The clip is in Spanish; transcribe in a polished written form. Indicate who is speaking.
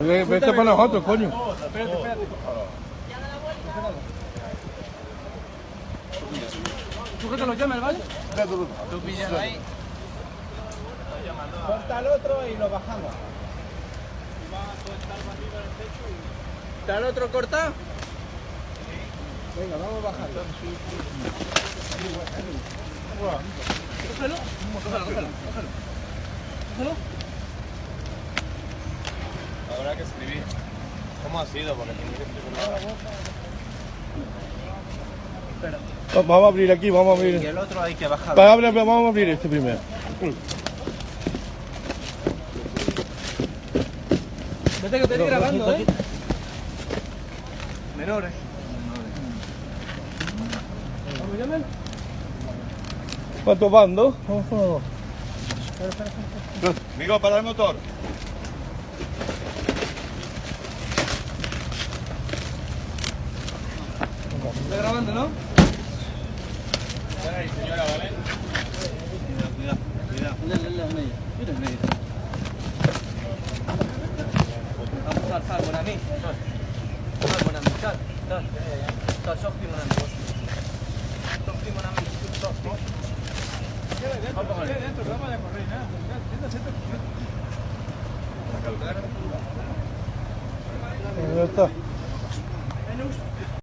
Speaker 1: Vete para nosotros, coño.
Speaker 2: Espérate. ¿Tú que te lo llamas, vale? Tú pillas ahí.
Speaker 3: Corta al otro y lo bajamos.
Speaker 2: ¿Está el otro cortado?
Speaker 3: Venga, vamos a bajarlo.
Speaker 2: Cógelo.
Speaker 4: Habrá que escribir. ¿Cómo ha sido? Porque tiene que escribir.
Speaker 1: Vamos a abrir aquí, vamos a
Speaker 3: Y
Speaker 1: abrir.
Speaker 3: el otro hay que bajarlo.
Speaker 1: Vamos a abrir este primero.
Speaker 2: Vete que te estoy grabando, ¿eh? Menores. ¿Vamos, llamen?
Speaker 1: ¿Cuántos van? ¿Dos?
Speaker 4: Amigo, para el motor.
Speaker 2: ¿Está grabando, no?
Speaker 4: Espera ahí, señora, ¿vale? Cuidado.
Speaker 2: Mira en medio. Vamos, sal, buena mí. Sal, buena mí, sal. Sal, soc buena mí. Soc buena mí. Soc. Vamos,